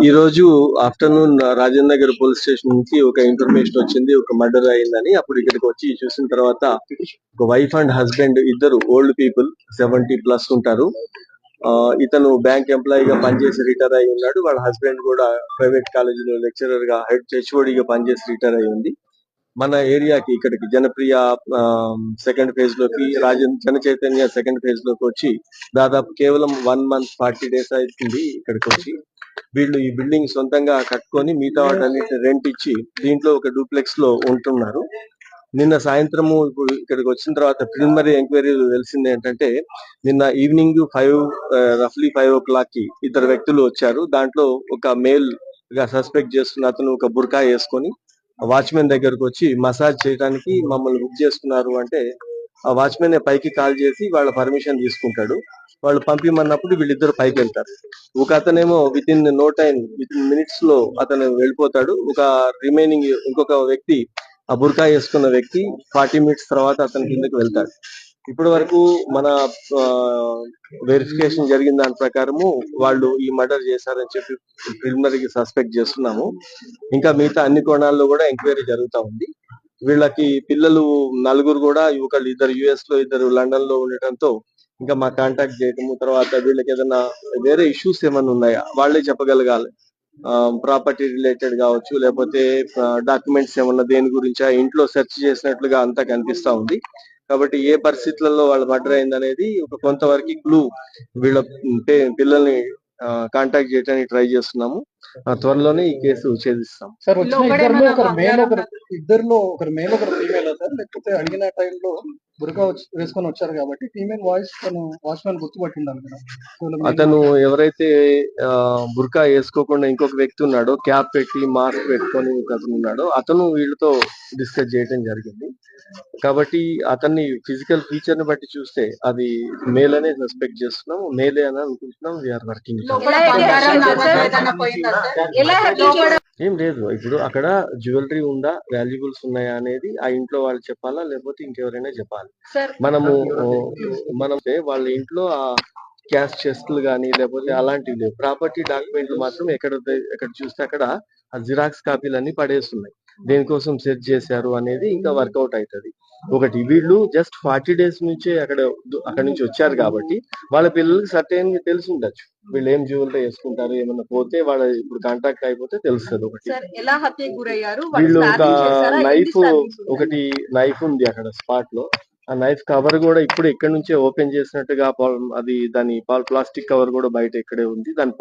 ఈ రోజు afternoon Rajendra Nagar police station నుంచి ఒక ఇన్ఫర్మేషన్ వచ్చింది, ఒక మర్డర్ అయిందని. అప్పుడు ఇక్కడికి వచ్చి చూసిన తర్వాత ఒక వైఫ్ అండ్ హస్బెండ్ ఇద్దరు ఓల్డ్ పీపుల్ 70+ ఉంటారు. ఇతను బ్యాంక్ ఎంప్లాయీ గా పనిచేసి రిటైర్ అయి ఉన్నాడు. వాళ్ళ హస్బెండ్ కూడా ప్రైవేట్ కాలేజీలో లెక్చరర్ గా హెచ్ఓడిగా పనిచేసి రిటైర్ అయి ఉంది. మన ఏరియాకి ఇక్కడికి జనప్రియ సెకండ్ ఫేజ్ లోకి జన చైతన్య సెకండ్ ఫేజ్ లోకి వచ్చి దాదాపు కేవలం 1 month 40 days అవుతుంది ఇక్కడికి వచ్చి. వీళ్ళు ఈ బిల్డింగ్ సొంతంగా కట్టుకొని మిగతా వాటన్నిటిని రెంట్ ఇచ్చి దీంట్లో ఒక డూప్లెక్స్ లో ఉంటున్నారు. నిన్న సాయంత్రము ఇక్కడికి వచ్చిన తర్వాత ప్రిలిమినరీ ఎంక్వైరీ తెలిసింది ఏంటంటే, నిన్న ఈవినింగ్ రఫ్లీ 5 o'clock కి ఇద్దరు వ్యక్తులు వచ్చారు. దాంట్లో ఒక మేల్ గా సస్పెక్ట్ చేస్తున్న అతను ఒక బుర్కా వేసుకొని వాచ్మెన్ దగ్గరకు వచ్చి మసాజ్ చేయడానికి మమ్మల్ని బుక్ చేసుకున్నారు అంటే, ఆ వాచ్మెన్ పైకి కాల్ చేసి వాళ్ళ పర్మిషన్ తీసుకుంటాడు. వాళ్ళు పంపిమన్నప్పుడు వీళ్ళిద్దరు పైకి వెళ్తారు. ఒక అతనేమో విత్ ఇన్ మినిట్స్ లో అతను వెళ్ళిపోతాడు. రిమైనింగ్ ఇంకొక వ్యక్తి, ఆ బుర్కా వేసుకున్న వ్యక్తి 40 minutes తర్వాత అతని కిందకి వెళ్తాడు. ఇప్పటి వరకు మన వెరిఫికేషన్ జరిగిన దాని ప్రకారము వాళ్ళు ఈ మర్డర్ చేశారని చెప్పి ప్రిలిమినరీకి సస్పెక్ట్ చేస్తున్నాము. ఇంకా మిగతా అన్ని కోణాల్లో కూడా ఎంక్వైరీ జరుగుతూ ఉంది. వీళ్ళకి పిల్లలు నలుగురు కూడా, ఒకళ్ళు ఇద్దరు యుఎస్ లో, ఇద్దరు లండన్ లో ఉండటంతో ఇంకా మా కాంటాక్ట్ చేయటము, తర్వాత వీళ్ళకి ఏదైనా వేరే ఇష్యూస్ ఏమైనా ఉన్నాయా వాళ్ళే చెప్పగలగాలి. ప్రాపర్టీ రిలేటెడ్ కావచ్చు, లేకపోతే డాక్యుమెంట్స్ ఏమన్నా దేని గురించి ఇంట్లో సెర్చ్ చేసినట్లుగా అంతా కనిపిస్తా ఉంది. కాబట్టి ఏ పరిస్థితులలో వాళ్ళు మర్డర్ అయింది అనేది ఒక కొంతవరకు క్లూ వీళ్ళ పిల్లల్ని కాంటాక్ట్ చేయడానికి ట్రై చేస్తున్నాము. త్వరలోనే ఈ కేసు ఛేదిస్తాం. సార్ ఇద్దరులో ఒకరు మేల్ ఒకరు ఫీమేల్ సార్, లేకపోతే అడిగిన టైంలో బురకా వేసుకొని వచ్చారు కాబట్టి ఫీమేల్ వాయిస్ తను వాచ్మెన్ గుర్తుపట్టిండాలి కదా. అతను ఎవరైతే బుర్కా వేసుకోకుండా ఇంకొక వ్యక్తి ఉన్నాడో, క్యాప్ పెట్టి మాస్క్ పెట్టుకొని అతను ఉన్నాడో, అతను వీళ్ళతో డిస్కస్ చేయడం జరిగింది. కాబట్టి అతన్ని ఫిజికల్ ఫీచర్ ని బట్టి చూస్తే అది మేల్ అనే సస్పెక్ట్ చేస్తున్నాం, మేలే అని అనుకుంటున్నాం. We are working. ఏం లేదు, ఇప్పుడు అక్కడ జ్యువెలరీ ఉందా, వాల్యుబుల్స్ ఉన్నాయా అనేది ఆ ఇంట్లో వాళ్ళు చెప్పాలా, లేకపోతే ఇంకెవరైనా చెప్పాలి. మనం వాళ్ళ ఇంట్లో ఆ క్యాష్ చెస్ట్లు కానీ లేకపోతే అలాంటివి లేవు. ప్రాపర్టీ డాక్యుమెంట్లు మాత్రం ఎక్కడ చూస్తే అక్కడ ఆ జిరాక్స్ కాపీలన్నీ పడేస్తున్నాయి. దేనికోసం సెర్చ్ చేశారు అనేది ఇంకా వర్కౌట్ అవుతుంది. ఒకటి, వీళ్ళు జస్ట్ 40 days నుంచే అక్కడ నుంచి వచ్చారు కాబట్టి వాళ్ళ పిల్లలకి సర్టెన్ గా తెలిసి ఉండొచ్చు వీళ్ళు ఏం జ్యువెలరీ వేసుకుంటారు. ఏమన్నా పోతే వాళ్ళ ఇప్పుడు కాంటాక్ట్ అయిపోతే తెలుస్తుంది. ఒకటి, వీళ్ళు ఒకటి నైఫ్ ఉంది అక్కడ స్పాట్ లో. ఆ నైఫ్ కవర్ కూడా ఇప్పుడు ఎక్కడి నుంచే ఓపెన్ చేసినట్టుగా, అది దాని ప్లాస్టిక్ కవర్ కూడా బయట ఇక్కడే ఉంది. దాని